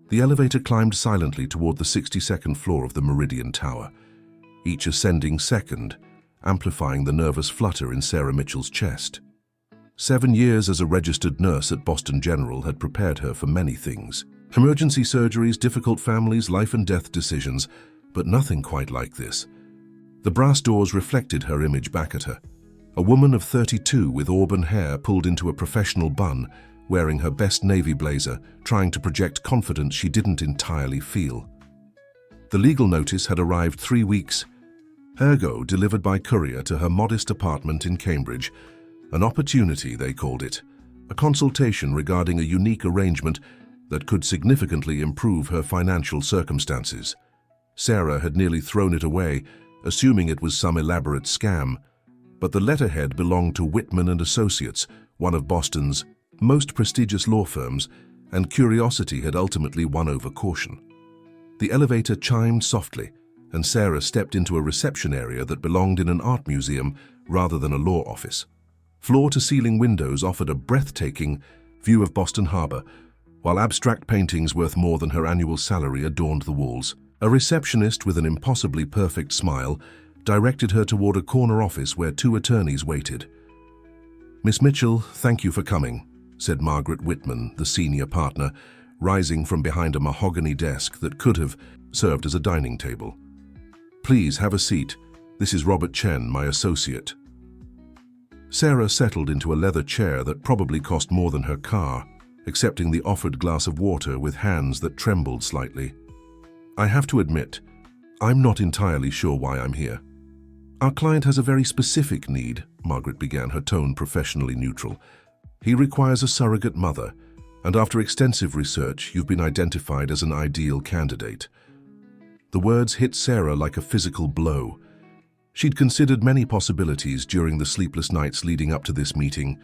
The elevator climbed silently toward the 62nd floor of the Meridian Tower, each ascending second, amplifying the nervous flutter in Sarah Mitchell's chest. 7 years as a registered nurse at Boston General had prepared her for many things. Emergency surgeries, difficult families, life and death decisions, but nothing quite like this. The brass doors reflected her image back at her. A woman of 32 with auburn hair pulled into a professional bun, wearing her best navy blazer, trying to project confidence she didn't entirely feel. The legal notice had arrived 3 weeks, ergo delivered by courier to her modest apartment in Cambridge. An opportunity, they called it, a consultation regarding a unique arrangement that could significantly improve her financial circumstances. Sarah had nearly thrown it away, assuming it was some elaborate scam, but the letterhead belonged to Whitman & Associates, one of Boston's most prestigious law firms, and curiosity had ultimately won over caution. The elevator chimed softly, and Sarah stepped into a reception area that belonged in an art museum rather than a law office. Floor-to-ceiling windows offered a breathtaking view of Boston Harbor, while abstract paintings worth more than her annual salary adorned the walls. A receptionist with an impossibly perfect smile directed her toward a corner office where 2 attorneys waited. "Miss Mitchell, thank you for coming," said Margaret Whitman, the senior partner, rising from behind a mahogany desk that could have served as a dining table. "Please have a seat. This is Robert Chen, my associate." Sarah settled into a leather chair that probably cost more than her car, accepting the offered glass of water with hands that trembled slightly. "I have to admit, I'm not entirely sure why I'm here." "Our client has a very specific need," Margaret began, her tone professionally neutral. "He requires a surrogate mother, and after extensive research, you've been identified as an ideal candidate." The words hit Sarah like a physical blow. She'd considered many possibilities during the sleepless nights leading up to this meeting,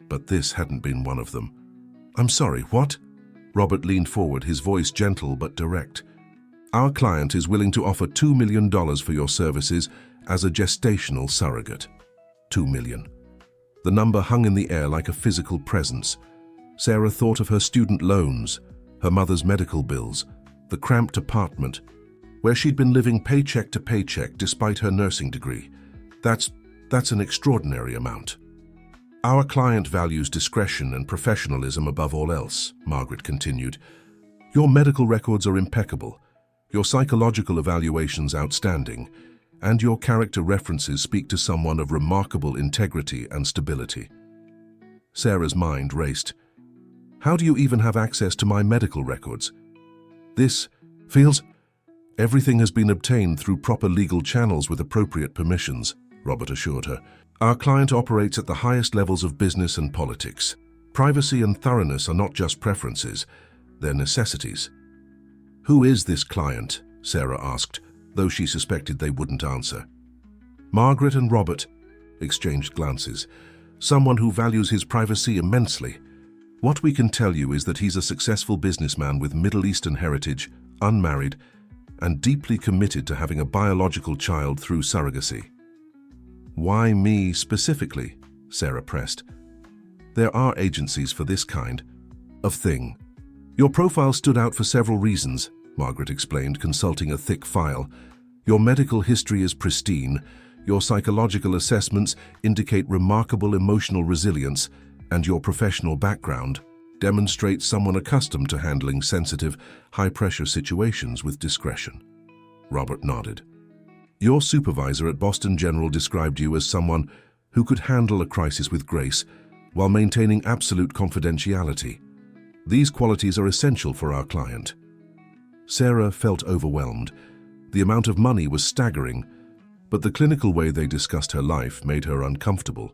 but this hadn't been one of them. "I'm sorry, what?" Robert leaned forward, his voice gentle but direct. "Our client is willing to offer $2 million for your services as a gestational surrogate." $2 million. The number hung in the air like a physical presence. Sarah thought of her student loans, her mother's medical bills, the cramped apartment, where she'd been living paycheck to paycheck despite her nursing degree. That's an extraordinary amount. "Our client values discretion and professionalism above all else," Margaret continued. "Your medical records are impeccable, your psychological evaluations outstanding, and your character references speak to someone of remarkable integrity and stability." Sarah's mind raced. "How do you even have access to my medical records?" "This feels..." "Everything has been obtained through proper legal channels with appropriate permissions," Robert assured her. "Our client operates at the highest levels of business and politics. Privacy and thoroughness are not just preferences, they're necessities." "Who is this client?" Sarah asked, though she suspected they wouldn't answer. Margaret and Robert exchanged glances. "Someone who values his privacy immensely. What we can tell you is that he's a successful businessman with Middle Eastern heritage, unmarried, and deeply committed to having a biological child through surrogacy." "Why me specifically?" Sarah pressed. "There are agencies for this kind of thing." "Your profile stood out for several reasons," Margaret explained, consulting a thick file. "Your medical history is pristine, your psychological assessments indicate remarkable emotional resilience, and your professional background demonstrates someone accustomed to handling sensitive, high-pressure situations with discretion." Robert nodded. "Your supervisor at Boston General described you as someone who could handle a crisis with grace while maintaining absolute confidentiality. These qualities are essential for our client." Sarah felt overwhelmed. The amount of money was staggering, but the clinical way they discussed her life made her uncomfortable.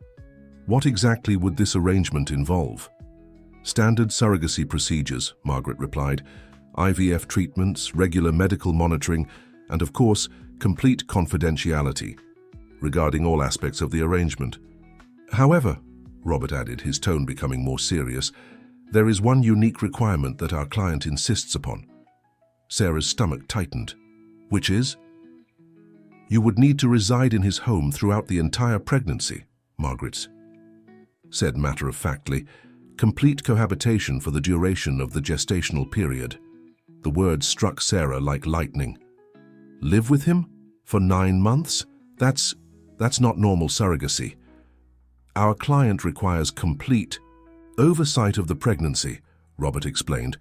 What exactly would this arrangement involve? "Standard surrogacy procedures," Margaret replied. "IVF treatments, regular medical monitoring, and of course, complete confidentiality regarding all aspects of the arrangement. However," Robert added, his tone becoming more serious, "there is one unique requirement that our client insists upon." Sarah's stomach tightened. "Which is?" "You would need to reside in his home throughout the entire pregnancy," Margaret said matter-of-factly. "Complete cohabitation for the duration of the gestational period." The words struck Sarah like lightning. Live with him? For 9 months? That's not normal surrogacy. Our client requires complete oversight of the pregnancy, Robert explained.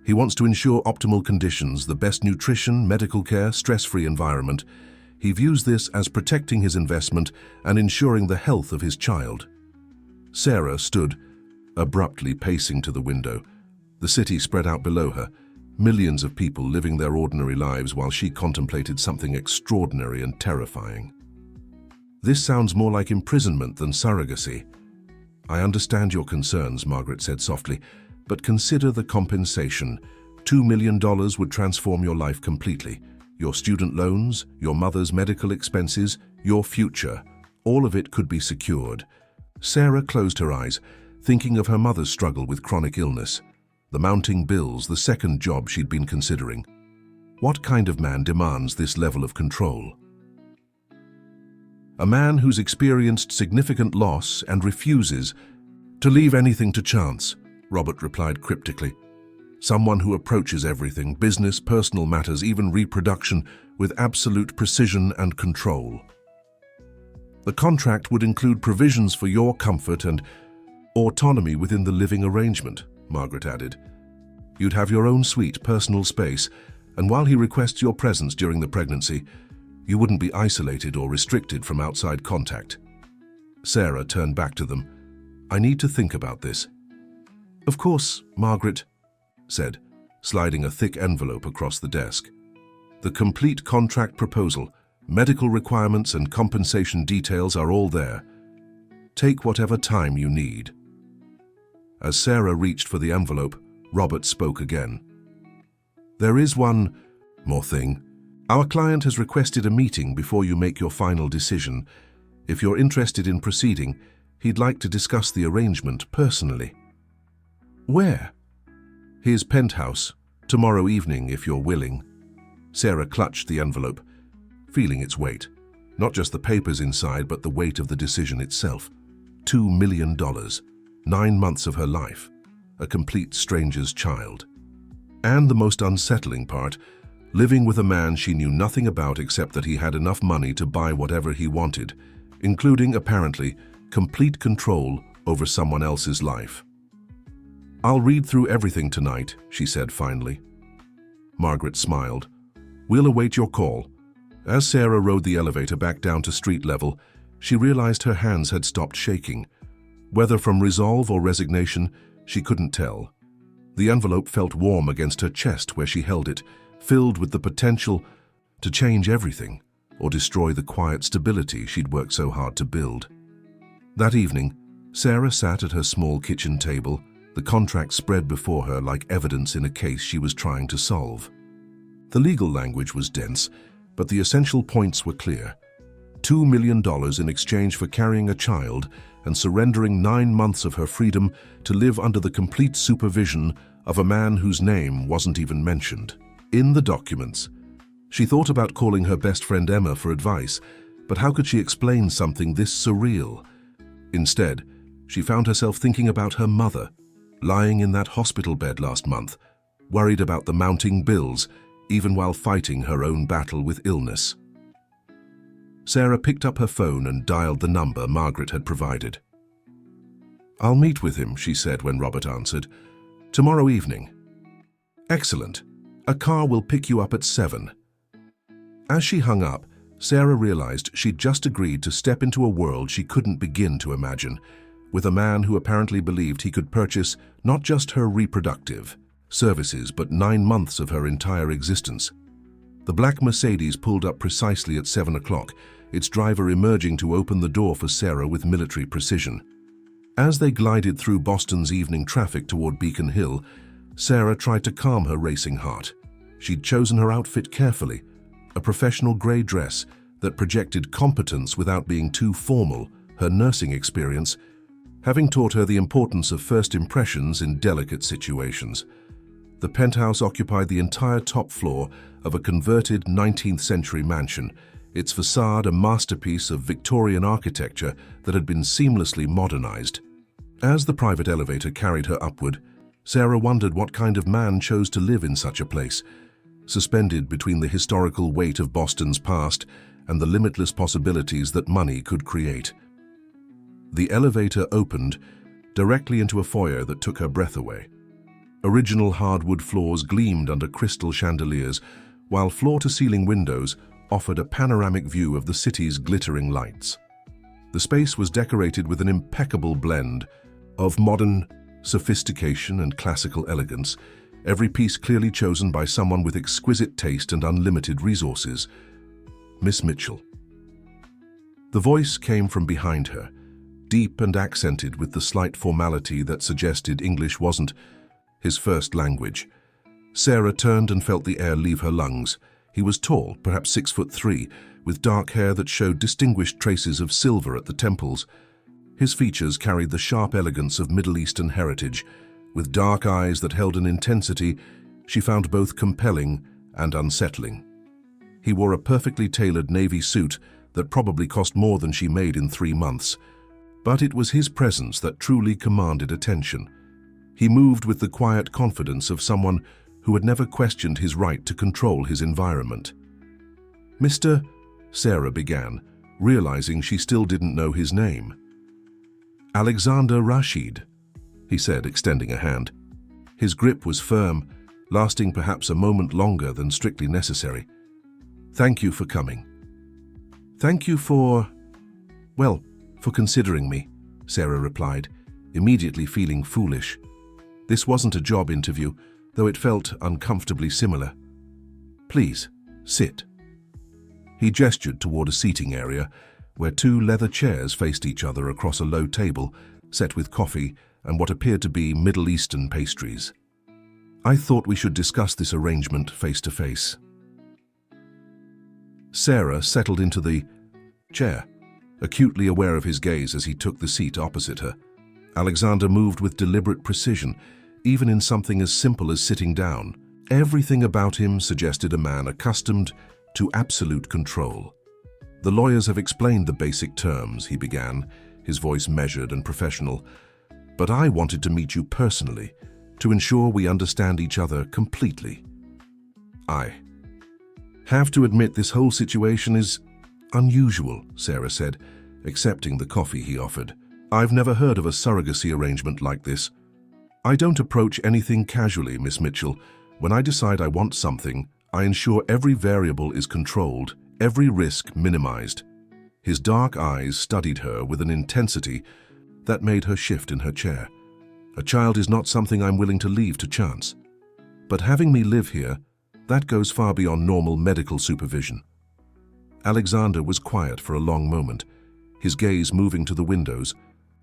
He wants to ensure optimal conditions, the best nutrition, medical care, stress-free environment. He views this as protecting his investment and ensuring the health of his child. Sarah stood, abruptly pacing to the window. The city spread out below her, millions of people living their ordinary lives while she contemplated something extraordinary and terrifying. This sounds more like imprisonment than surrogacy. I understand your concerns, Margaret said softly, but consider the compensation. $2 million would transform your life completely. Your student loans, your mother's medical expenses, your future, all of it could be secured. Sarah closed her eyes, thinking of her mother's struggle with chronic illness, the mounting bills, the second job she'd been considering. What kind of man demands this level of control? A man who's experienced significant loss and refuses to leave anything to chance, Robert replied cryptically. Someone who approaches everything, business, personal matters, even reproduction, with absolute precision and control. The contract would include provisions for your comfort and autonomy within the living arrangement, Margaret added. You'd have your own sweet, personal space, and while he requests your presence during the pregnancy, you wouldn't be isolated or restricted from outside contact. Sarah turned back to them. I need to think about this. Of course, Margaret said, sliding a thick envelope across the desk. The complete contract proposal, medical requirements and compensation details are all there. Take whatever time you need. As Sarah reached for the envelope, Robert spoke again. There is one more thing. Our client has requested a meeting before you make your final decision. If you're interested in proceeding, he'd like to discuss the arrangement personally. Where? His penthouse, tomorrow evening if you're willing. Sarah clutched the envelope, feeling its weight. Not just the papers inside, but the weight of the decision itself. $2 million, 9 months of her life, a complete stranger's child. And the most unsettling part, living with a man she knew nothing about except that he had enough money to buy whatever he wanted, including, apparently, complete control over someone else's life. I'll read through everything tonight, she said finally. Margaret smiled. We'll await your call. As Sarah rode the elevator back down to street level, she realized her hands had stopped shaking. Whether from resolve or resignation, she couldn't tell. The envelope felt warm against her chest where she held it, filled with the potential to change everything or destroy the quiet stability she'd worked so hard to build. That evening, Sarah sat at her small kitchen table, the contract spread before her like evidence in a case she was trying to solve. The legal language was dense, but the essential points were clear. $2 million in exchange for carrying a child and surrendering 9 months of her freedom to live under the complete supervision of a man whose name wasn't even mentioned. In the documents, she thought about calling her best friend Emma for advice, but how could she explain something this surreal? Instead, she found herself thinking about her mother, lying in that hospital bed last month, worried about the mounting bills, even while fighting her own battle with illness. Sarah picked up her phone and dialed the number Margaret had provided. I'll meet with him, she said when Robert answered. Tomorrow evening. Excellent. A car will pick you up at 7. As she hung up, Sarah realized she'd just agreed to step into a world she couldn't begin to imagine, with a man who apparently believed he could purchase not just her reproductive services, but 9 months of her entire existence. The black Mercedes pulled up precisely at 7 o'clock, its driver emerging to open the door for Sarah with military precision. As they glided through Boston's evening traffic toward Beacon Hill, Sarah tried to calm her racing heart. She'd chosen her outfit carefully, a professional gray dress that projected competence without being too formal, her nursing experience having taught her the importance of first impressions in delicate situations. The penthouse occupied the entire top floor of a converted 19th century mansion, its facade a masterpiece of Victorian architecture that had been seamlessly modernized. As the private elevator carried her upward, Sarah wondered what kind of man chose to live in such a place, suspended between the historical weight of Boston's past and the limitless possibilities that money could create. The elevator opened directly into a foyer that took her breath away. Original hardwood floors gleamed under crystal chandeliers, while floor-to-ceiling windows offered a panoramic view of the city's glittering lights. The space was decorated with an impeccable blend of modern sophistication and classical elegance, every piece clearly chosen by someone with exquisite taste and unlimited resources. Miss Mitchell. The voice came from behind her, deep and accented with the slight formality that suggested English wasn't his first language. Sarah turned and felt the air leave her lungs. He was tall, perhaps 6'3", with dark hair that showed distinguished traces of silver at the temples. His features carried the sharp elegance of Middle Eastern heritage. With dark eyes that held an intensity she found both compelling and unsettling. He wore a perfectly tailored navy suit that probably cost more than she made in 3 months. But it was his presence that truly commanded attention. He moved with the quiet confidence of someone who had never questioned his right to control his environment. "Mr. Sarah began, realizing she still didn't know his name. "Alexander Rashid," he said, extending a hand. His grip was firm, lasting perhaps a moment longer than strictly necessary. "Thank you for coming." "Thank you for considering me," Sarah replied, immediately feeling foolish. This wasn't a job interview, though it felt uncomfortably similar. "Please, sit." He gestured toward a seating area where 2 leather chairs faced each other across a low table set with coffee and what appeared to be Middle Eastern pastries. "I thought we should discuss this arrangement face to face." Sarah settled into the chair, acutely aware of his gaze as he took the seat opposite her. Alexander moved with deliberate precision, even in something as simple as sitting down. Everything about him suggested a man accustomed to absolute control. "The lawyers have explained the basic terms," he began, his voice measured and professional. "But I wanted to meet you personally, to ensure we understand each other completely. I have to admit this whole situation is unusual," Sarah said, accepting the coffee he offered. "I've never heard of a surrogacy arrangement like this. I don't approach anything casually, Miss Mitchell. When I decide I want something, I ensure every variable is controlled, every risk minimized." His dark eyes studied her with an intensity that made her shift in her chair. "A child is not something I'm willing to leave to chance. But having me live here, that goes far beyond normal medical supervision." Alexander was quiet for a long moment, his gaze moving to the windows,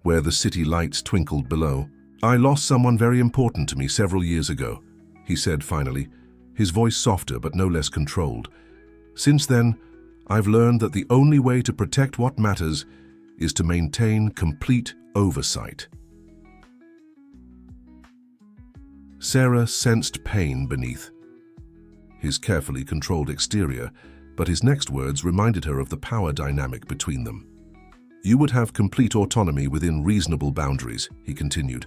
where the city lights twinkled below. "I lost someone very important to me several years ago," he said finally, his voice softer but no less controlled. "Since then, I've learned that the only way to protect what matters is to maintain complete oversight." Sarah sensed pain beneath his carefully controlled exterior, but his next words reminded her of the power dynamic between them. "You would have complete autonomy within reasonable boundaries," he continued.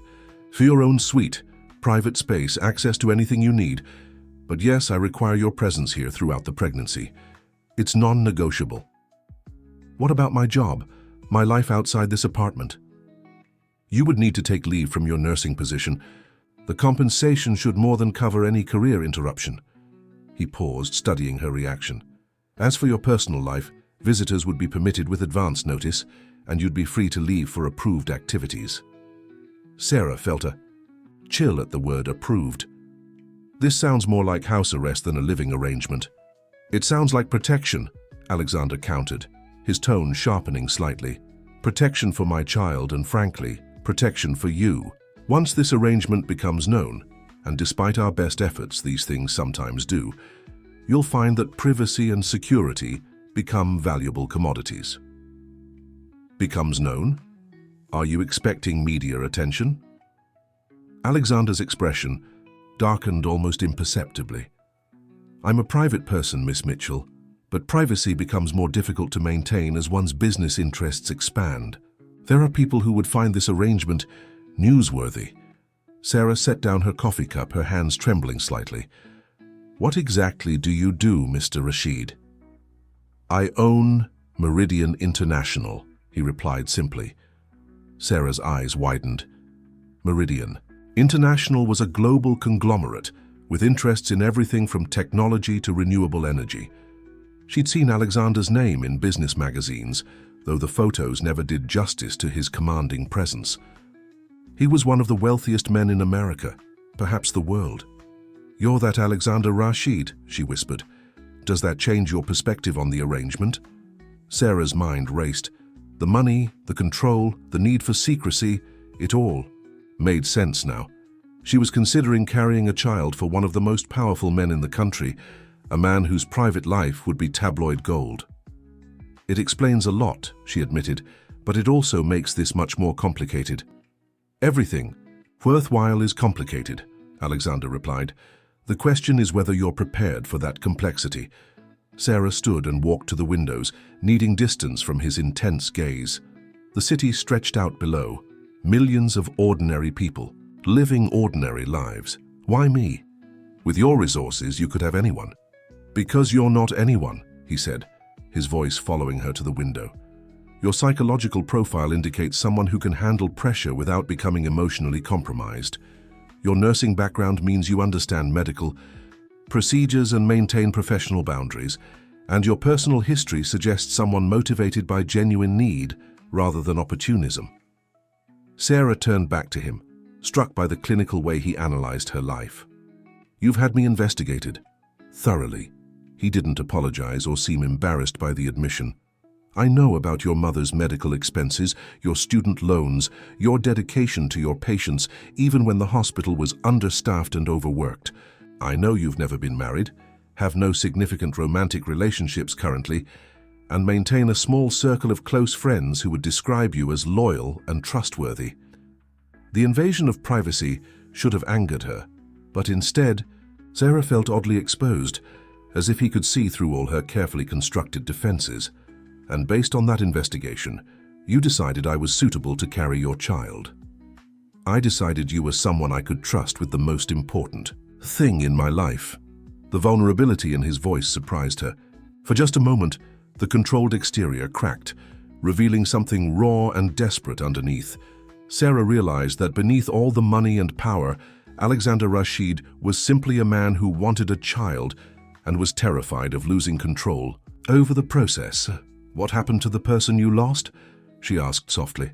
"For your own suite, private space, access to anything you need. But yes, I require your presence here throughout the pregnancy. It's non-negotiable." "What about my job, my life outside this apartment?" "You would need to take leave from your nursing position. The compensation should more than cover any career interruption." He paused, studying her reaction. "As for your personal life, visitors would be permitted with advance notice, and you'd be free to leave for approved activities." Sarah felt a chill at the word approved. "This sounds more like house arrest than a living arrangement." "It sounds like protection," Alexander countered, his tone sharpening slightly. "Protection for my child and, frankly, protection for you. Once this arrangement becomes known, and despite our best efforts these things sometimes do, you'll find that privacy and security become valuable commodities." "Becomes known? Are you expecting media attention?" Alexander's expression darkened almost imperceptibly. "I'm a private person, Miss Mitchell, but privacy becomes more difficult to maintain as one's business interests expand. There are people who would find this arrangement newsworthy, Sarah set down her coffee cup, her hands trembling slightly. "What exactly do you do, Mr. Rashid?" "I own Meridian International," he replied simply. Sarah's eyes widened. Meridian International was a global conglomerate with interests in everything from technology to renewable energy. She'd seen Alexander's name in business magazines, though the photos never did justice to his commanding presence. He was one of the wealthiest men in America, perhaps the world. "You're that Alexander Rashid," she whispered. "Does that change your perspective on the arrangement?" Sarah's mind raced. The money, the control, the need for secrecy, it all made sense now. She was considering carrying a child for one of the most powerful men in the country, a man whose private life would be tabloid gold. "It explains a lot," she admitted, "but it also makes this much more complicated." "Everything worthwhile is complicated," Alexander replied. "The question is whether you're prepared for that complexity." Sarah stood and walked to the windows, needing distance from his intense gaze. The city stretched out below, millions of ordinary people, living ordinary lives. "Why me? With your resources, you could have anyone." "Because you're not anyone," he said, his voice following her to the window. "Your psychological profile indicates someone who can handle pressure without becoming emotionally compromised. Your nursing background means you understand medical procedures and maintain professional boundaries, and your personal history suggests someone motivated by genuine need rather than opportunism." Sarah turned back to him, struck by the clinical way he analyzed her life. "You've had me investigated. Thoroughly." He didn't apologize or seem embarrassed by the admission. "I know about your mother's medical expenses, your student loans, your dedication to your patients, even when the hospital was understaffed and overworked. I know you've never been married, have no significant romantic relationships currently, and maintain a small circle of close friends who would describe you as loyal and trustworthy." The invasion of privacy should have angered her, but instead, Sarah felt oddly exposed, as if he could see through all her carefully constructed defenses. "And based on that investigation, you decided I was suitable to carry your child. I decided you were someone I could trust with the most important thing in my life." The vulnerability in his voice surprised her. For just a moment, the controlled exterior cracked, revealing something raw and desperate underneath. Sarah realized that beneath all the money and power, Alexander Rashid was simply a man who wanted a child and was terrified of losing control over the process. "What happened to the person you lost?" she asked softly.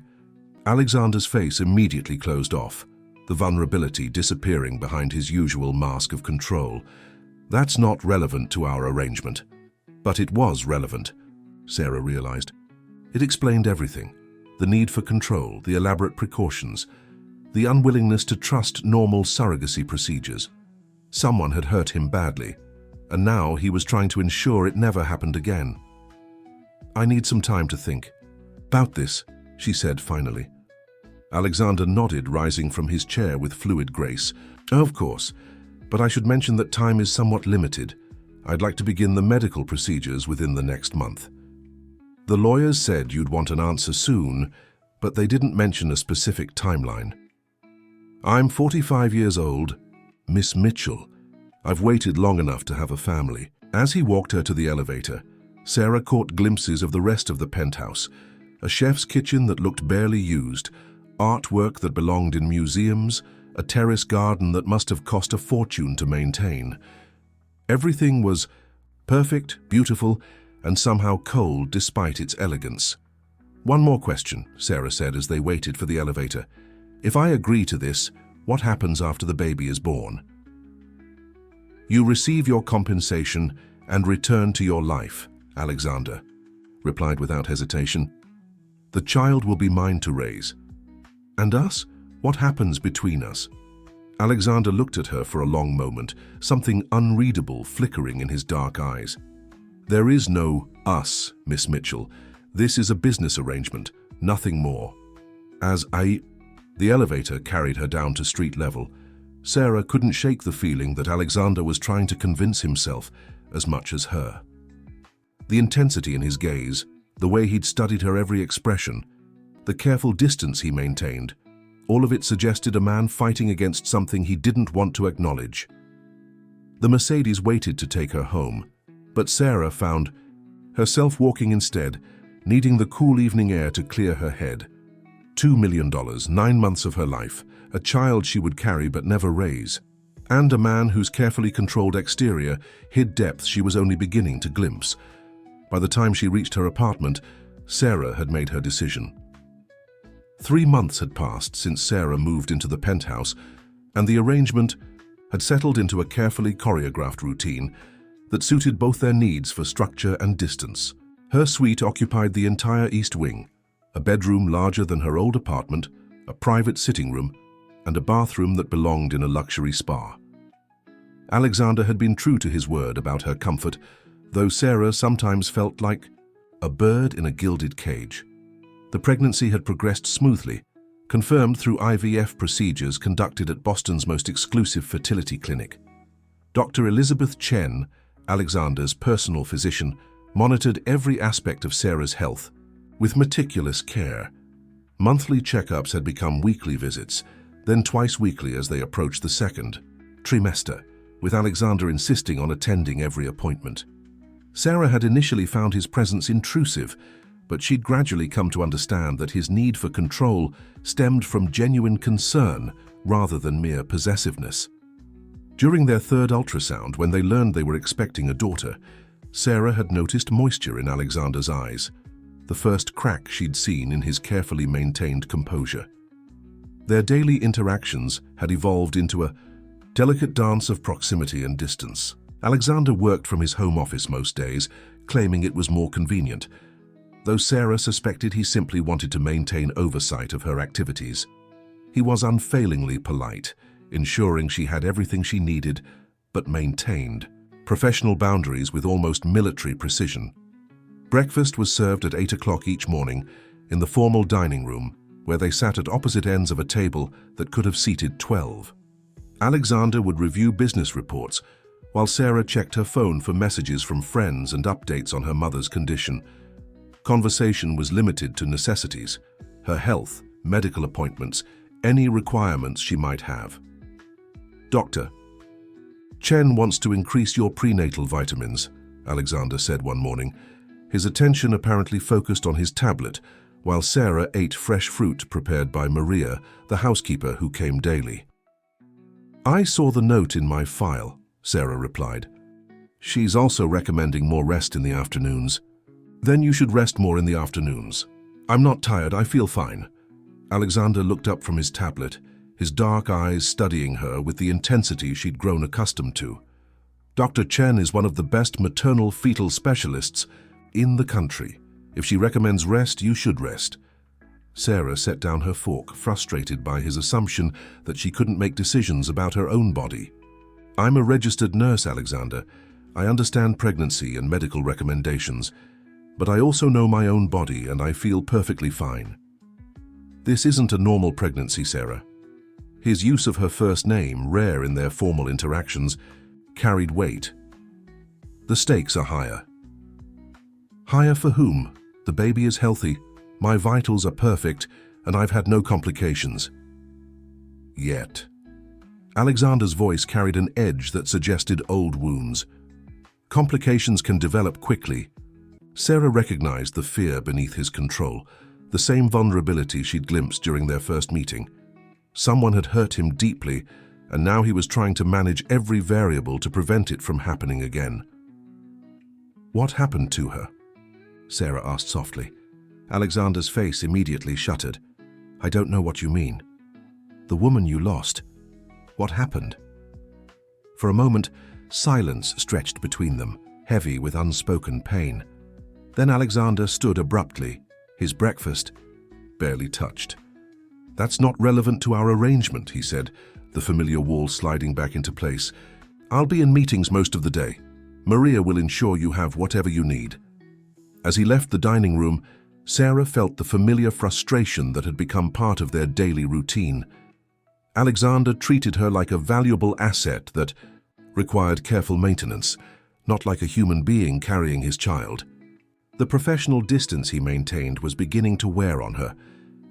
Alexander's face immediately closed off, the vulnerability disappearing behind his usual mask of control. "That's not relevant to our arrangement." But it was relevant, Sarah realized. It explained everything: the need for control, the elaborate precautions, the unwillingness to trust normal surrogacy procedures. Someone had hurt him badly, and now he was trying to ensure it never happened again. "I need some time to think about this," she said finally. Alexander nodded, rising from his chair with fluid grace. "Of course, but I should mention that time is somewhat limited. I'd like to begin the medical procedures within the next month. The lawyers said you'd want an answer soon, but they didn't mention a specific timeline. I'm 45 years old, Miss Mitchell. I've waited long enough to have a family." As he walked her to the elevator, Sarah caught glimpses of the rest of the penthouse: a chef's kitchen that looked barely used, artwork that belonged in museums, a terrace garden that must have cost a fortune to maintain. Everything was perfect, beautiful, and somehow cold despite its elegance. "One more question," Sarah said as they waited for the elevator. "If I agree to this, what happens after the baby is born?" "You receive your compensation and return to your life," Alexander replied without hesitation. "The child will be mine to raise." "And us? What happens between us?" Alexander looked at her for a long moment, something unreadable flickering in his dark eyes. "There is no us, Miss Mitchell. This is a business arrangement, nothing more." The elevator carried her down to street level. Sarah couldn't shake the feeling that Alexander was trying to convince himself as much as her. The intensity in his gaze, the way he'd studied her every expression, the careful distance he maintained, All of it suggested a man fighting against something he didn't want to acknowledge. The Mercedes waited to take her home, but Sarah found herself walking instead, needing the cool evening air to clear her head. $2 million, 9 months of her life, a child she would carry but never raise, and a man whose carefully controlled exterior hid depths she was only beginning to glimpse. By the time she reached her apartment, Sarah had made her decision. 3 months had passed since Sarah moved into the penthouse, and the arrangement had settled into a carefully choreographed routine that suited both their needs for structure and distance. Her suite occupied the entire east wing, a bedroom larger than her old apartment, a private sitting room, and a bathroom that belonged in a luxury spa. Alexander had been true to his word about her comfort, though Sarah sometimes felt like a bird in a gilded cage. The pregnancy had progressed smoothly, confirmed through IVF procedures conducted at Boston's most exclusive fertility clinic. Dr. Elizabeth Chen, Alexander's personal physician, monitored every aspect of Sarah's health with meticulous care. Monthly checkups had become weekly visits, then twice weekly as they approached the second trimester, with Alexander insisting on attending every appointment. Sarah had initially found his presence intrusive, but she'd gradually come to understand that his need for control stemmed from genuine concern rather than mere possessiveness. During their third ultrasound, when they learned they were expecting a daughter, Sarah had noticed moisture in Alexander's eyes, the first crack she'd seen in his carefully maintained composure. Their daily interactions had evolved into a delicate dance of proximity and distance. Alexander worked from his home office most days, claiming it was more convenient, though Sarah suspected he simply wanted to maintain oversight of her activities. He was unfailingly polite, ensuring she had everything she needed, but maintained professional boundaries with almost military precision. Breakfast was served at 8 o'clock each morning in the formal dining room, where they sat at opposite ends of a table that could have seated 12. Alexander would review business reports, while Sarah checked her phone for messages from friends and updates on her mother's condition. Conversation was limited to necessities, her health, medical appointments, any requirements she might have. "Doctor, Chen wants to increase your prenatal vitamins," Alexander said one morning, his attention apparently focused on his tablet, while Sarah ate fresh fruit prepared by Maria, the housekeeper who came daily. "I saw the note in my file," Sarah replied. "She's also recommending more rest in the afternoons." "Then you should rest more in the afternoons." "I'm not tired, I feel fine." Alexander looked up from his tablet, his dark eyes studying her with the intensity she'd grown accustomed to. "Dr. Chen is one of the best maternal fetal specialists in the country. If she recommends rest, you should rest." Sarah set down her fork, frustrated by his assumption that she couldn't make decisions about her own body. "I'm a registered nurse, Alexander. I understand pregnancy and medical recommendations, but I also know my own body and I feel perfectly fine." "This isn't a normal pregnancy, Sarah." His use of her first name, rare in their formal interactions, carried weight. "The stakes are higher." "Higher for whom? The baby is healthy, my vitals are perfect, and I've had no complications." "Yet." Alexander's voice carried an edge that suggested old wounds. "Complications can develop quickly." Sarah recognized the fear beneath his control, the same vulnerability she'd glimpsed during their first meeting. Someone had hurt him deeply, and now he was trying to manage every variable to prevent it from happening again. "What happened to her?" Sarah asked softly. Alexander's face immediately shuttered. "I don't know what you mean." "The woman you lost. What happened?" For a moment, silence stretched between them, heavy with unspoken pain. Then Alexander stood abruptly, his breakfast barely touched. "That's not relevant to our arrangement," he said, the familiar wall sliding back into place. "I'll be in meetings most of the day. Maria will ensure you have whatever you need." As he left the dining room, Sarah felt the familiar frustration that had become part of their daily routine. Alexander treated her like a valuable asset that required careful maintenance, not like a human being carrying his child. The professional distance he maintained was beginning to wear on her,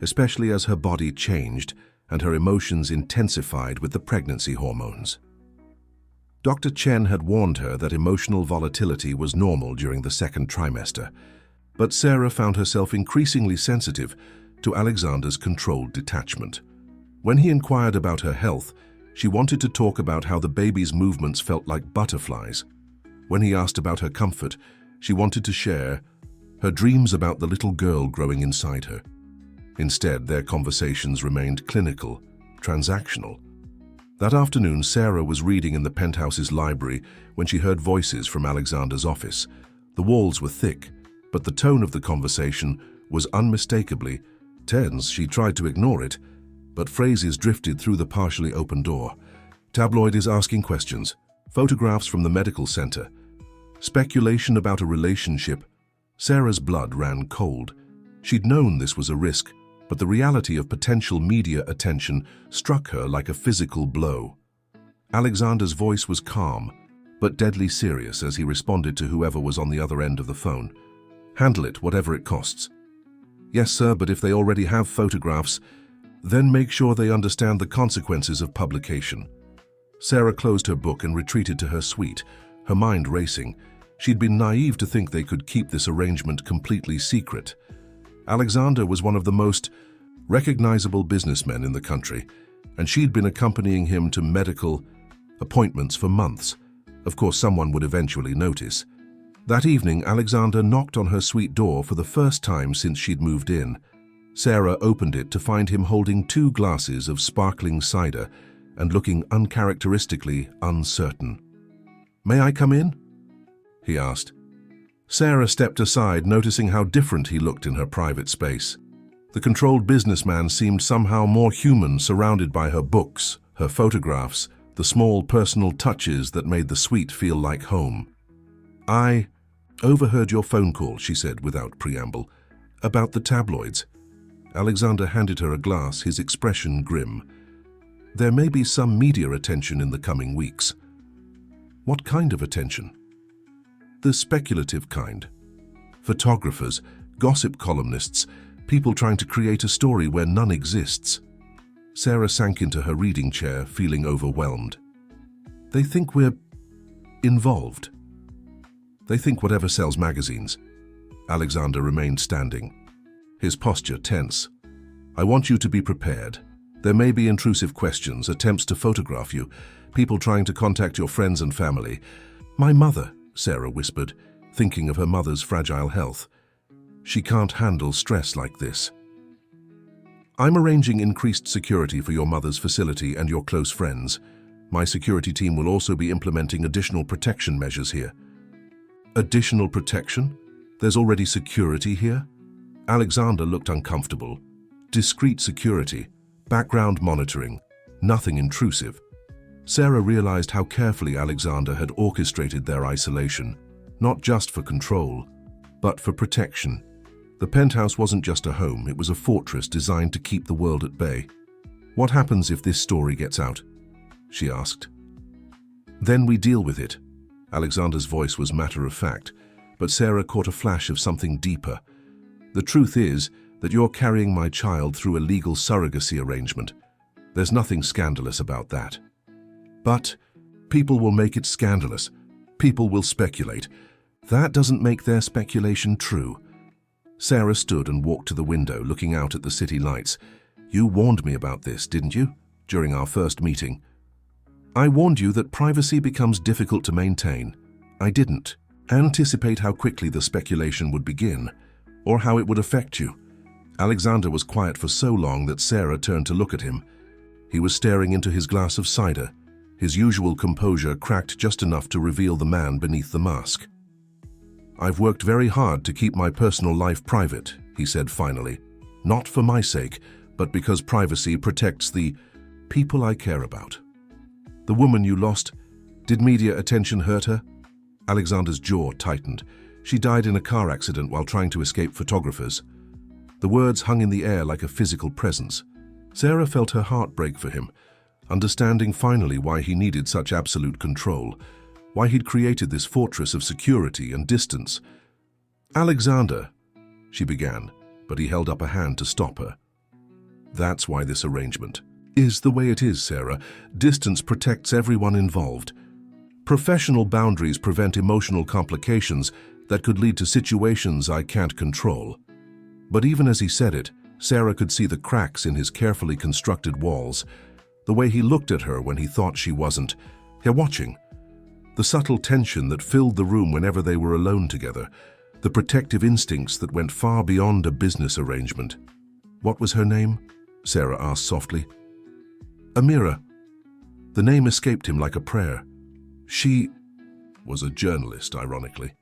especially as her body changed and her emotions intensified with the pregnancy hormones. Dr. Chen had warned her that emotional volatility was normal during the second trimester, but Sarah found herself increasingly sensitive to Alexander's controlled detachment. When he inquired about her health, she wanted to talk about how the baby's movements felt like butterflies. When he asked about her comfort, she wanted to share her dreams about the little girl growing inside her. Instead, their conversations remained clinical, transactional. That afternoon, Sarah was reading in the penthouse's library when she heard voices from Alexander's office. The walls were thick, but the tone of the conversation was unmistakably tense. She tried to ignore it, but phrases drifted through the partially open door. Tabloid is asking questions, photographs from the medical center, speculation about a relationship. Sarah's blood ran cold. She'd known this was a risk, but the reality of potential media attention struck her like a physical blow. Alexander's voice was calm, but deadly serious as he responded to whoever was on the other end of the phone. Handle it, whatever it costs. Yes, sir, but if they already have photographs, then make sure they understand the consequences of publication. Sarah closed her book and retreated to her suite, her mind racing. She'd been naive to think they could keep this arrangement completely secret. Alexander was one of the most recognizable businessmen in the country, and she'd been accompanying him to medical appointments for months. Of course, someone would eventually notice. That evening, Alexander knocked on her suite door for the first time since she'd moved in. Sarah opened it to find him holding 2 glasses of sparkling cider and looking uncharacteristically uncertain. "May I come in?" he asked. Sarah stepped aside, noticing how different he looked in her private space. The controlled businessman seemed somehow more human, surrounded by her books, her photographs, the small personal touches that made the suite feel like home. "I overheard your phone call," she said without preamble, "about the tabloids." Alexander handed her a glass, his expression grim. "There may be some media attention in the coming weeks." "What kind of attention?" "The speculative kind. Photographers, gossip columnists, people trying to create a story where none exists." Sarah sank into her reading chair, feeling overwhelmed. "They think we're involved. They think whatever sells magazines." Alexander remained standing, his posture tense. "I want you to be prepared. There may be intrusive questions, attempts to photograph you, people trying to contact your friends and family." "My mother," Sarah whispered, thinking of her mother's fragile health. "She can't handle stress like this." "I'm arranging increased security for your mother's facility and your close friends. My security team will also be implementing additional protection measures here." "Additional protection? There's already security here?" Alexander looked uncomfortable. Discreet security, background monitoring, nothing intrusive. Sarah realized how carefully Alexander had orchestrated their isolation, not just for control, but for protection. The penthouse wasn't just a home, it was a fortress designed to keep the world at bay. "What happens if this story gets out?" she asked. "Then we deal with it." Alexander's voice was matter-of-fact, but Sarah caught a flash of something deeper. "The truth is that you're carrying my child through a legal surrogacy arrangement. There's nothing scandalous about that." "But people will make it scandalous. People will speculate. That doesn't make their speculation true." Sarah stood and walked to the window, looking out at the city lights. "You warned me about this, didn't you, during our first meeting?" "I warned you that privacy becomes difficult to maintain. I didn't anticipate how quickly the speculation would begin, or how it would affect you." Alexander was quiet for so long that Sarah turned to look at him. He was staring into his glass of cider, his usual composure cracked just enough to reveal the man beneath the mask. "I've worked very hard to keep my personal life private," he said finally. "Not for my sake, but because privacy protects the people I care about." "The woman you lost, did media attention hurt her?" Alexander's jaw tightened. "She died in a car accident while trying to escape photographers." The words hung in the air like a physical presence. Sarah felt her heart break for him, understanding finally why he needed such absolute control, why he'd created this fortress of security and distance. "Alexander," she began, but he held up a hand to stop her. "That's why this arrangement. is the way it is, Sarah. Distance protects everyone involved. Professional boundaries prevent emotional complications that could lead to situations I can't control. But even as he said it, Sarah could see the cracks in his carefully constructed walls, the way he looked at her when he thought she wasn't watching, the subtle tension that filled the room whenever they were alone together, the protective instincts that went far beyond a business arrangement. "What was her name?" Sarah asked softly. "Amira." The name escaped him like a prayer. She was a journalist, ironically.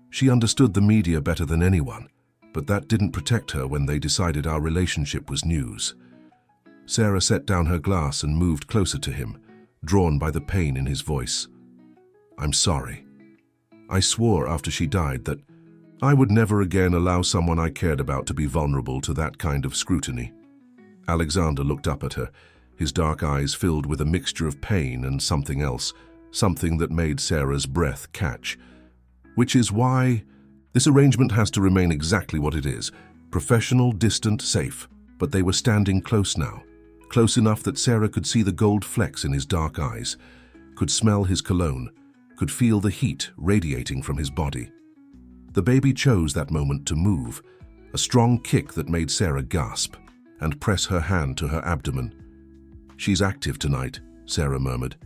She understood the media better than anyone, but that didn't protect her when they decided our relationship was news. Sarah set down her glass and moved closer to him, drawn by the pain in his voice. "I'm sorry. I swore after she died that I would never again allow someone I cared about to be vulnerable to that kind of scrutiny." Alexander looked up at her, his dark eyes filled with a mixture of pain and something else, something that made Sarah's breath catch. "Which is why this arrangement has to remain exactly what it is, professional, distant, safe." But they were standing close now, close enough that Sarah could see the gold flecks in his dark eyes, could smell his cologne, could feel the heat radiating from his body. The baby chose that moment to move, a strong kick that made Sarah gasp and press her hand to her abdomen. "She's active tonight," Sarah murmured,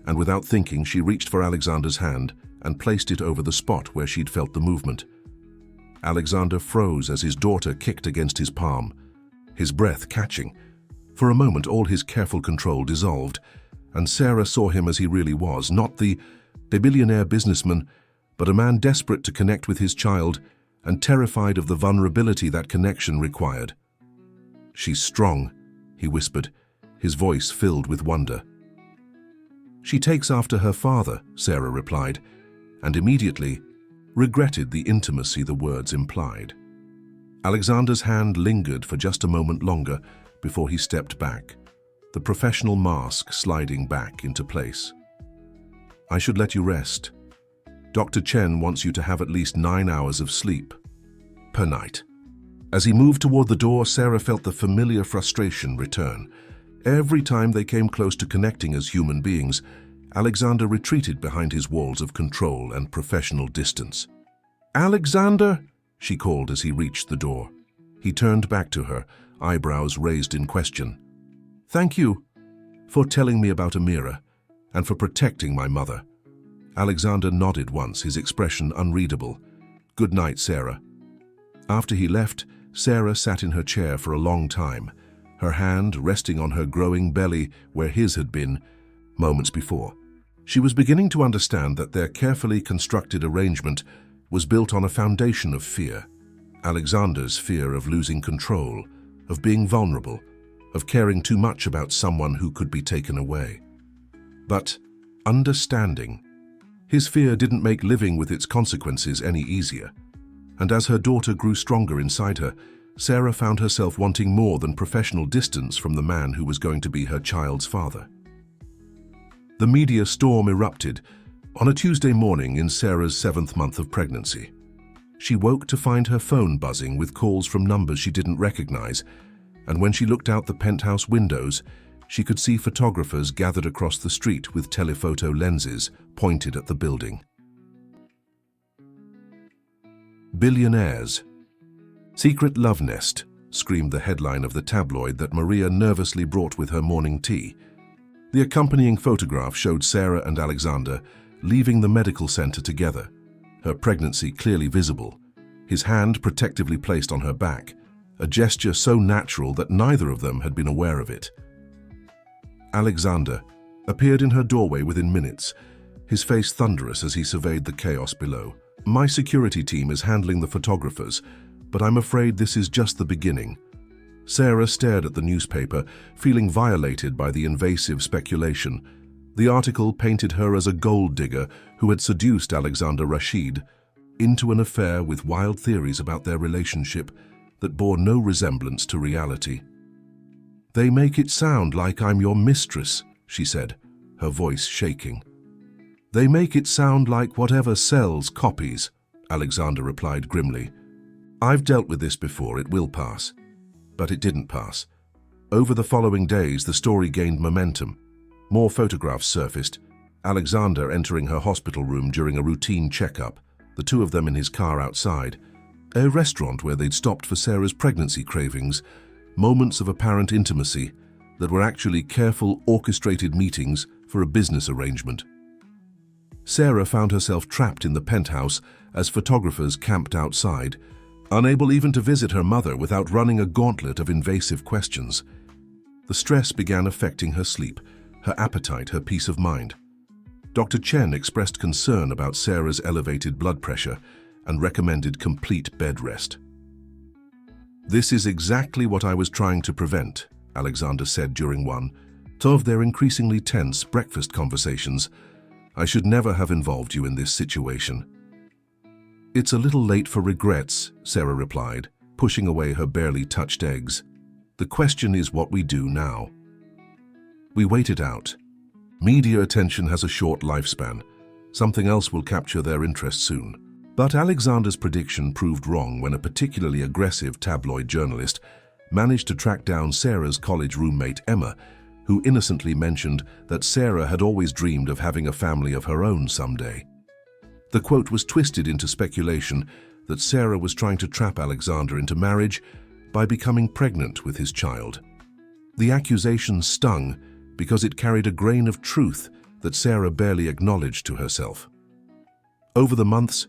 and without thinking she reached for Alexander's hand and placed it over the spot where she'd felt the movement. Alexander froze as his daughter kicked against his palm, his breath catching. For a moment all his careful control dissolved, and Sarah saw him as he really was, not the billionaire businessman, but a man desperate to connect with his child and terrified of the vulnerability that connection required. "She's strong," he whispered, his voice filled with wonder. "She takes after her father," Sarah replied, and immediately regretted the intimacy the words implied. Alexander's hand lingered for just a moment longer before he stepped back, the professional mask sliding back into place. "I should let you rest. Dr. Chen wants you to have at least 9 hours of sleep per night." As he moved toward the door, Sarah felt the familiar frustration return. Every time they came close to connecting as human beings, Alexander retreated behind his walls of control and professional distance. "Alexander!" she called as he reached the door. He turned back to her, eyebrows raised in question. "Thank you for telling me about Amira and for protecting my mother." Alexander nodded once, his expression unreadable. "Good night, Sarah." After he left, Sarah sat in her chair for a long time, her hand resting on her growing belly where his had been moments before. She was beginning to understand that their carefully constructed arrangement was built on a foundation of fear. Alexander's fear of losing control, of being vulnerable, of caring too much about someone who could be taken away. But understanding. His fear didn't make living with its consequences any easier. And as her daughter grew stronger inside her, Sarah found herself wanting more than professional distance from the man who was going to be her child's father. The media storm erupted on a Tuesday morning in Sarah's 7th month of pregnancy. She woke to find her phone buzzing with calls from numbers she didn't recognize, and when she looked out the penthouse windows, she could see photographers gathered across the street with telephoto lenses pointed at the building. "Billionaires. Secret love nest," screamed the headline of the tabloid that Maria nervously brought with her morning tea. The accompanying photograph showed Sarah and Alexander leaving the medical center together, her pregnancy clearly visible, his hand protectively placed on her back, a gesture so natural that neither of them had been aware of it. Alexander appeared in her doorway within minutes, his face thunderous as he surveyed the chaos below. "My security team is handling the photographers, but I'm afraid this is just the beginning." Sarah stared at the newspaper, feeling violated by the invasive speculation. The article painted her as a gold digger who had seduced Alexander Rashid into an affair with wild theories about their relationship that bore no resemblance to reality. "They make it sound like I'm your mistress," she said, her voice shaking. "They make it sound like whatever sells copies," Alexander replied grimly. "I've dealt with this before, it will pass." But it didn't pass. Over the following days, the story gained momentum. More photographs surfaced. Alexander entering her hospital room during a routine checkup, the two of them in his car outside, a restaurant where they'd stopped for Sarah's pregnancy cravings, moments of apparent intimacy that were actually careful, orchestrated meetings for a business arrangement. Sarah found herself trapped in the penthouse as photographers camped outside, unable even to visit her mother without running a gauntlet of invasive questions. The stress began affecting her sleep, her appetite, her peace of mind. Dr. Chen expressed concern about Sarah's elevated blood pressure and recommended complete bed rest. "This is exactly what I was trying to prevent," Alexander said during one of their increasingly tense breakfast conversations. "I should never have involved you in this situation." "It's a little late for regrets," Sarah replied, pushing away her barely touched eggs. "The question is what we do now." "We wait it out. Media attention has a short lifespan. Something else will capture their interest soon." But Alexander's prediction proved wrong when a particularly aggressive tabloid journalist managed to track down Sarah's college roommate Emma, who innocently mentioned that Sarah had always dreamed of having a family of her own someday. The quote was twisted into speculation that Sarah was trying to trap Alexander into marriage by becoming pregnant with his child. The accusation stung because it carried a grain of truth that Sarah barely acknowledged to herself. Over the months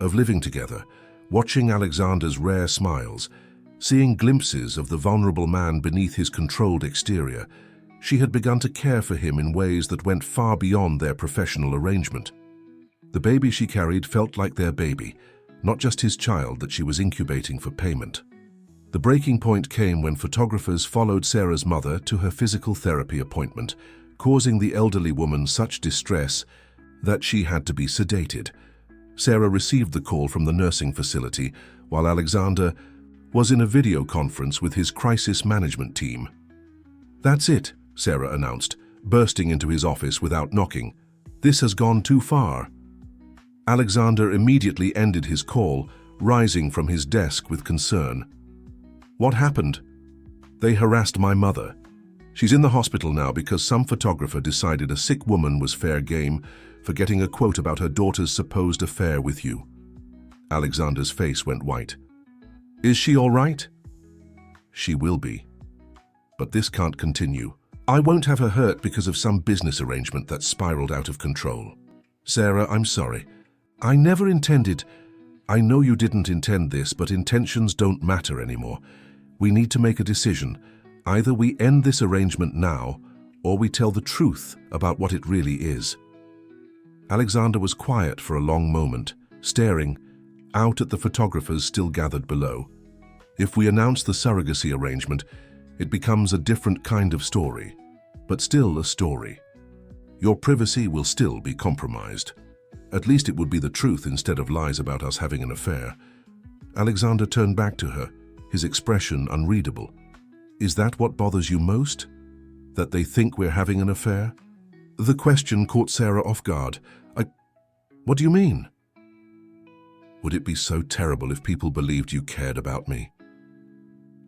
of living together, watching Alexander's rare smiles, seeing glimpses of the vulnerable man beneath his controlled exterior, she had begun to care for him in ways that went far beyond their professional arrangement. The baby she carried felt like their baby, not just his child that she was incubating for payment. The breaking point came when photographers followed Sarah's mother to her physical therapy appointment, causing the elderly woman such distress that she had to be sedated. Sarah received the call from the nursing facility while Alexander was in a video conference with his crisis management team. "That's it," Sarah announced, bursting into his office without knocking. "This has gone too far." Alexander immediately ended his call, rising from his desk with concern. "What happened?" "They harassed my mother. She's in the hospital now because some photographer decided a sick woman was fair game for getting a quote about her daughter's supposed affair with you." Alexander's face went white. "Is she all right?" "She will be. But this can't continue. I won't have her hurt because of some business arrangement that spiraled out of control." "Sarah, I'm sorry. I never intended—" "I know you didn't intend this, but intentions don't matter anymore. We need to make a decision. Either we end this arrangement now, or we tell the truth about what it really is." Alexander was quiet for a long moment, staring out at the photographers still gathered below. "If we announce the surrogacy arrangement, it becomes a different kind of story, but still a story. Your privacy will still be compromised. At least it would be the truth instead of lies about us having an affair." Alexander turned back to her, his expression unreadable. "Is that what bothers you most? That they think we're having an affair?" The question caught Sarah off guard. What do you mean?" "Would it be so terrible if people believed you cared about me?"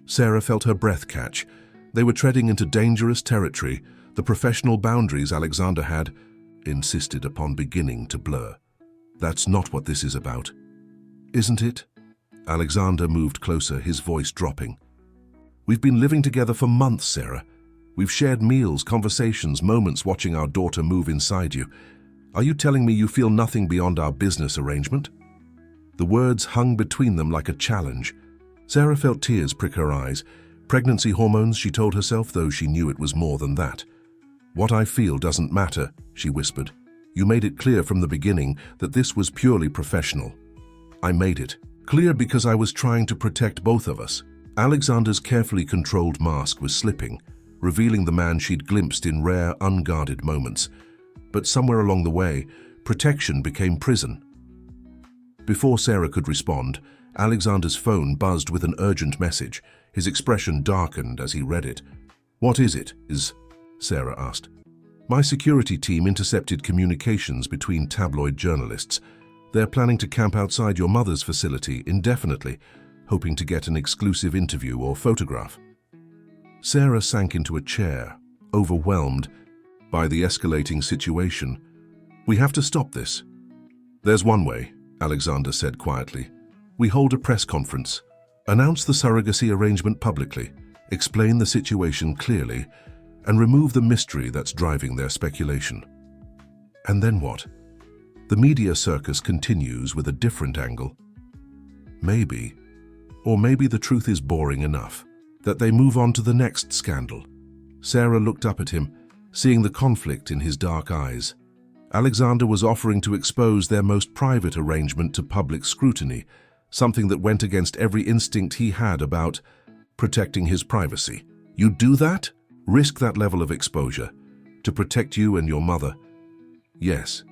Sarah felt her breath catch. They were treading into dangerous territory. The professional boundaries Alexander had insisted upon beginning to blur. "That's not what this is about." "Isn't it?" Alexander moved closer, his voice dropping. "We've been living together for months, Sarah. We've shared meals, conversations, moments watching our daughter move inside you. Are you telling me you feel nothing beyond our business arrangement?" The words hung between them like a challenge. Sarah felt tears prick her eyes. Pregnancy hormones, she told herself, though she knew it was more than that. "What I feel doesn't matter," she whispered. "You made it clear from the beginning that this was purely professional." "I made it clear because I was trying to protect both of us." Alexander's carefully controlled mask was slipping, revealing the man she'd glimpsed in rare, unguarded moments. But somewhere along the way, protection became prison. Before Sarah could respond, Alexander's phone buzzed with an urgent message. His expression darkened as he read it. "What is it?" Sarah asked. "My security team intercepted communications between tabloid journalists. They're planning to camp outside your mother's facility indefinitely, hoping to get an exclusive interview or photograph." Sarah sank into a chair, overwhelmed by the escalating situation. "We have to stop this." "There's one way," Alexander said quietly. "We hold a press conference, announce the surrogacy arrangement publicly, explain the situation clearly, and remove the mystery that's driving their speculation." And then what? The media circus continues with a different angle. Maybe, or maybe the truth is boring enough that they move on to the next scandal. Sarah looked up at him, seeing the conflict in his dark eyes. Alexander was offering to expose their most private arrangement to public scrutiny, something that went against every instinct he had about protecting his privacy. "You'd do that? Risk that level of exposure to protect you and your mother?" "Yes."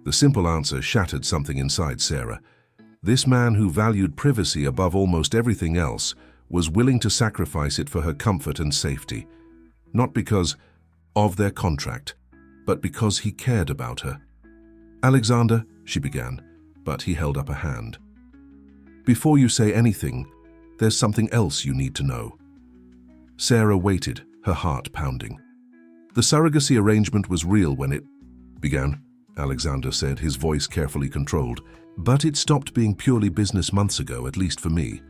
The simple answer shattered something inside Sarah. This man who valued privacy above almost everything else was willing to sacrifice it for her comfort and safety, not because of their contract, but because he cared about her. "Alexander," she began, but he held up a hand. "Before you say anything, there's something else you need to know." Sarah waited, her heart pounding. "The surrogacy arrangement was real when it began," Alexander said, his voice carefully controlled. "But it stopped being purely business months ago, at least for me."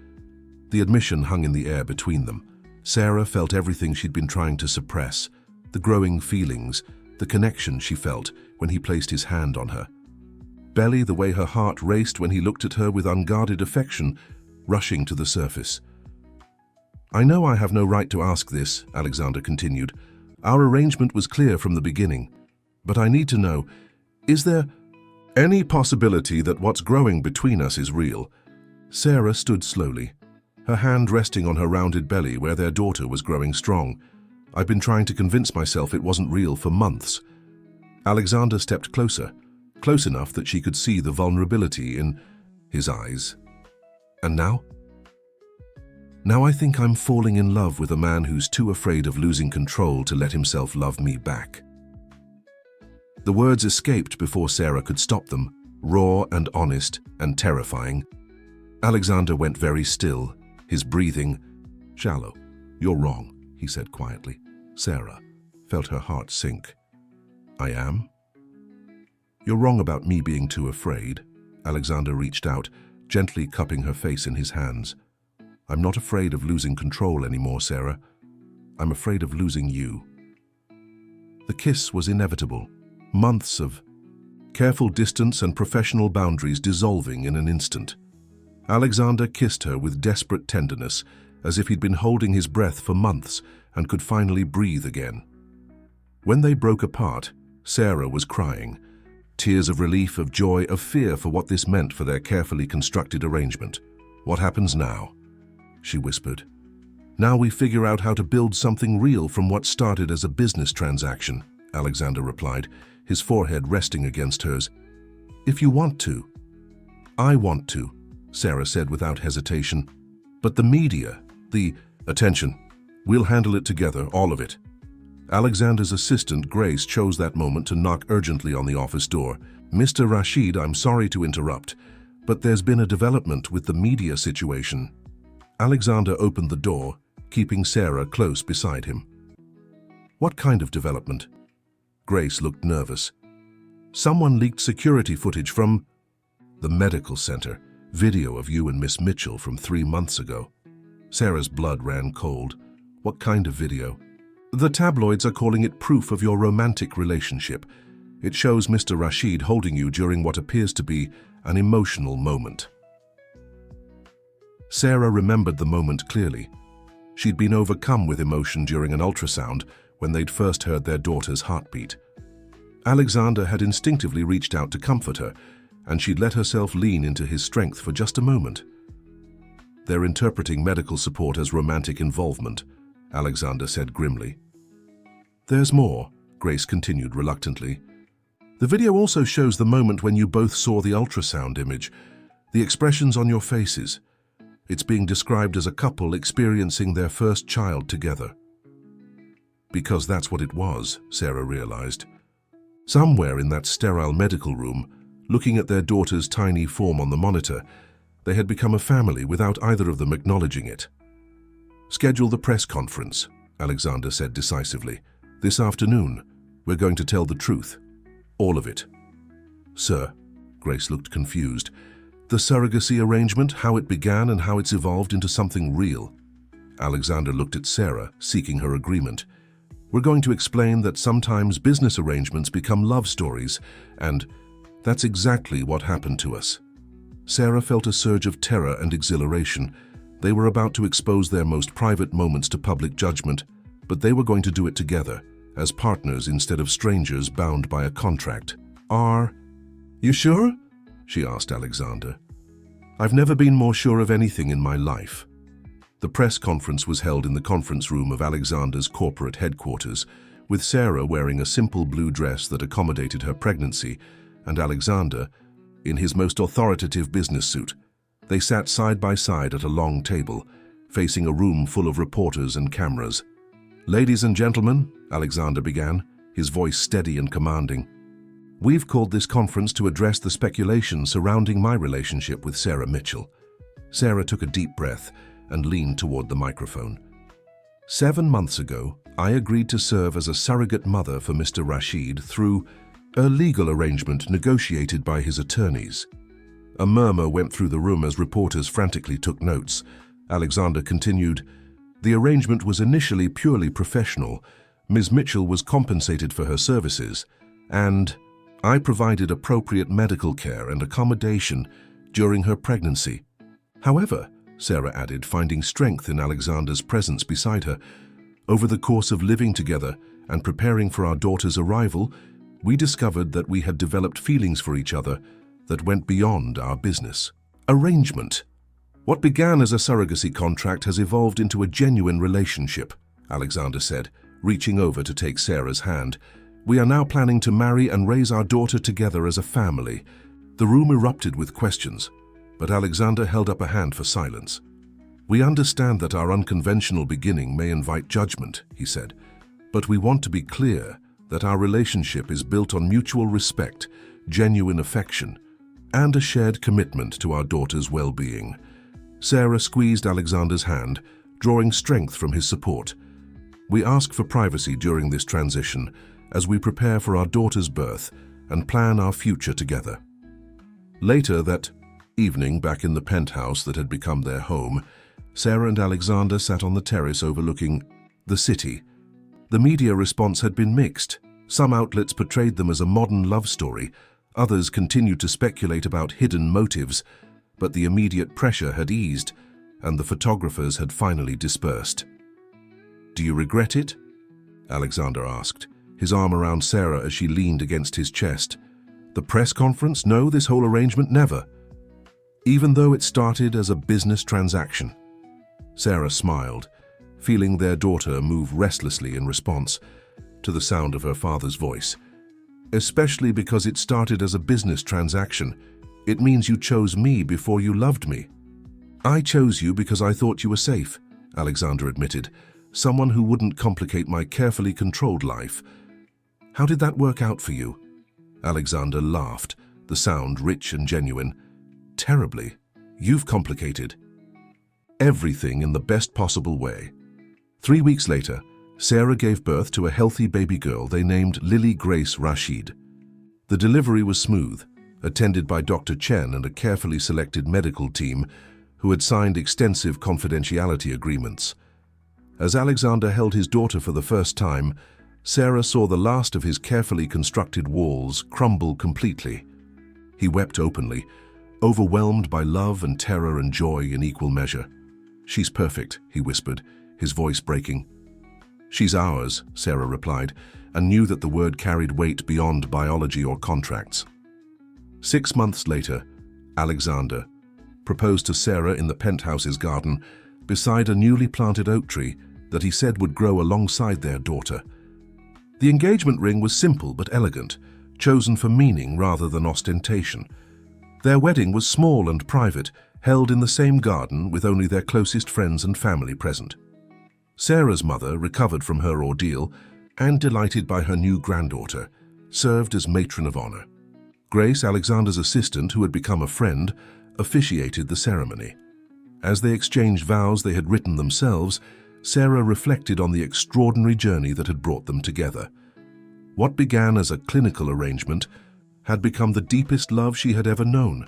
The admission hung in the air between them. Sarah felt everything she'd been trying to suppress, the growing feelings, the connection she felt when he placed his hand on her belly, the way her heart raced when he looked at her with unguarded affection rushing to the surface. "I know I have no right to ask this," Alexander continued. "Our arrangement was clear from the beginning. But I need to know, is there any possibility that what's growing between us is real?" Sarah stood slowly, her hand resting on her rounded belly where their daughter was growing strong. "I've been trying to convince myself it wasn't real for months." Alexander stepped closer, close enough that she could see the vulnerability in his eyes. "And now?" "Now I think I'm falling in love with a man who's too afraid of losing control to let himself love me back." The words escaped before Sarah could stop them, raw and honest and terrifying. Alexander went very still, his breathing shallow. "You're wrong," he said quietly. Sarah felt her heart sink. "I am?" "You're wrong about me being too afraid." Alexander reached out, gently cupping her face in his hands. "I'm not afraid of losing control anymore, Sarah. I'm afraid of losing you." The kiss was inevitable. Months of careful distance and professional boundaries dissolving in an instant. Alexander kissed her with desperate tenderness, as if he'd been holding his breath for months and could finally breathe again. When they broke apart, Sarah was crying, tears of relief, of joy, of fear for what this meant for their carefully constructed arrangement. "What happens now?" she whispered. "Now we figure out how to build something real from what started as a business transaction," Alexander replied, his forehead resting against hers. "If you want to." "I want to," Sarah said without hesitation. "But the media, the attention, we'll handle it together, all of it." Alexander's assistant, Grace, chose that moment to knock urgently on the office door. "Mr. Rashid, I'm sorry to interrupt, but there's been a development with the media situation." Alexander opened the door, keeping Sarah close beside him. "What kind of development?" Grace looked nervous. "Someone leaked security footage from the medical center, video of you and Miss Mitchell from 3 months ago." Sarah's blood ran cold. "What kind of video?" "The tabloids are calling it proof of your romantic relationship. It shows Mr. Rashid holding you during what appears to be an emotional moment." Sarah remembered the moment clearly. She'd been overcome with emotion during an ultrasound when they'd first heard their daughter's heartbeat. Alexander had instinctively reached out to comfort her, and she'd let herself lean into his strength for just a moment. "They're interpreting medical support as romantic involvement," Alexander said grimly. "There's more," Grace continued reluctantly. "The video also shows the moment when you both saw the ultrasound image, the expressions on your faces. It's being described as a couple experiencing their first child together." Because that's what it was, Sarah realized. Somewhere in that sterile medical room, looking at their daughter's tiny form on the monitor, they had become a family without either of them acknowledging it. Schedule the press conference, Alexander said decisively. This afternoon, we're going to tell the truth. All of it. Sir, Grace looked confused. The surrogacy arrangement, how it began and how it's evolved into something real. Alexander looked at Sarah, seeking her agreement. We're going to explain that sometimes business arrangements become love stories, and that's exactly what happened to us. Sarah felt a surge of terror and exhilaration. They were about to expose their most private moments to public judgment, but they were going to do it together, as partners instead of strangers bound by a contract. Are you sure? She asked Alexander. I've never been more sure of anything in my life. The press conference was held in the conference room of Alexander's corporate headquarters, with Sarah wearing a simple blue dress that accommodated her pregnancy, and Alexander in his most authoritative business suit. They sat side by side at a long table, facing a room full of reporters and cameras. Ladies and gentlemen, Alexander began, his voice steady and commanding. We've called this conference to address the speculation surrounding my relationship with Sarah Mitchell. Sarah took a deep breath and leaned toward the microphone. 7 months ago, I agreed to serve as a surrogate mother for Mr. Rashid through a legal arrangement negotiated by his attorneys. A murmur went through the room as reporters frantically took notes. Alexander continued, the arrangement was initially purely professional. Ms. Mitchell was compensated for her services, and I provided appropriate medical care and accommodation during her pregnancy. However, Sarah added, finding strength in Alexander's presence beside her, over the course of living together and preparing for our daughter's arrival, we discovered that we had developed feelings for each other that went beyond our business arrangement. What began as a surrogacy contract has evolved into a genuine relationship, Alexander said, reaching over to take Sarah's hand. We are now planning to marry and raise our daughter together as a family. The room erupted with questions, but Alexander held up a hand for silence. We understand that our unconventional beginning may invite judgment, he said, but we want to be clear that our relationship is built on mutual respect, genuine affection, and a shared commitment to our daughter's well-being. Sarah squeezed Alexander's hand, drawing strength from his support. We ask for privacy during this transition as we prepare for our daughter's birth and plan our future together. Later that evening, back in the penthouse that had become their home, Sarah and Alexander sat on the terrace overlooking the city. The media response had been mixed. Some outlets portrayed them as a modern love story. Others continued to speculate about hidden motives, but the immediate pressure had eased, and the photographers had finally dispersed. Do you regret it? Alexander asked, his arm around Sarah as she leaned against his chest. The press conference? No, this whole arrangement, never. Even though it started as a business transaction. Sarah smiled, feeling their daughter move restlessly in response to the sound of her father's voice. Especially because it started as a business transaction. It means you chose me before you loved me. I chose you because I thought you were safe, Alexander admitted, someone who wouldn't complicate my carefully controlled life. How did that work out for you? Alexander laughed, the sound rich and genuine. Terribly. You've complicated everything in the best possible way. 3 weeks later, Sarah gave birth to a healthy baby girl they named Lily Grace Rashid. The delivery was smooth, attended by Dr. Chen and a carefully selected medical team who had signed extensive confidentiality agreements. As Alexander held his daughter for the first time, Sarah saw the last of his carefully constructed walls crumble completely. He wept openly, overwhelmed by love and terror and joy in equal measure. She's perfect, he whispered, his voice breaking. She's ours, Sarah replied, and knew that the word carried weight beyond biology or contracts. 6 months later, Alexander proposed to Sarah in the penthouse's garden beside a newly planted oak tree that he said would grow alongside their daughter. The engagement ring was simple but elegant, chosen for meaning rather than ostentation. Their wedding was small and private, held in the same garden with only their closest friends and family present. Sarah's mother, recovered from her ordeal and delighted by her new granddaughter, served as matron of honor. Grace, Alexander's assistant, who had become a friend, officiated the ceremony. As they exchanged vows they had written themselves, Sarah reflected on the extraordinary journey that had brought them together. What began as a clinical arrangement had become the deepest love she had ever known.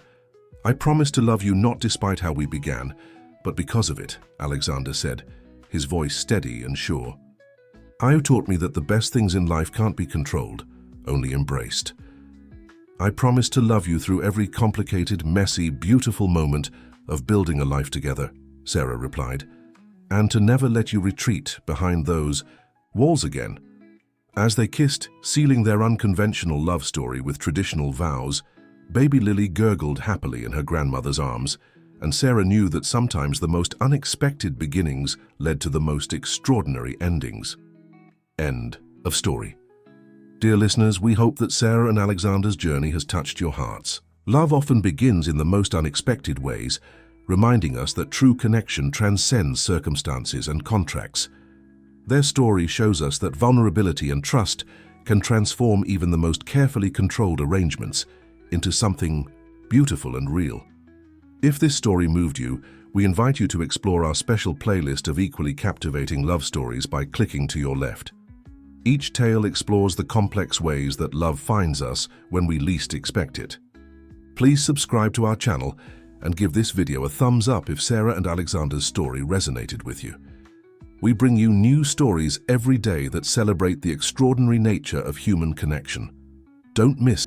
"I promise to love you not despite how we began, but because of it," Alexander said, his voice steady and sure. "I taught me that the best things in life can't be controlled, only embraced. I promise to love you through every complicated, messy, beautiful moment of building a life together," Sarah replied, "and to never let you retreat behind those walls again." As they kissed, sealing their unconventional love story with traditional vows, baby Lily gurgled happily in her grandmother's arms, and Sarah knew that sometimes the most unexpected beginnings led to the most extraordinary endings. End of story. Dear listeners, we hope that Sarah and Alexander's journey has touched your hearts. Love often begins in the most unexpected ways, reminding us that true connection transcends circumstances and contracts. Their story shows us that vulnerability and trust can transform even the most carefully controlled arrangements into something beautiful and real. If this story moved you, we invite you to explore our special playlist of equally captivating love stories by clicking to your left. Each tale explores the complex ways that love finds us when we least expect it. Please subscribe to our channel and give this video a thumbs up if Sarah and Alexander's story resonated with you. We bring you new stories every day that celebrate the extraordinary nature of human connection. Don't miss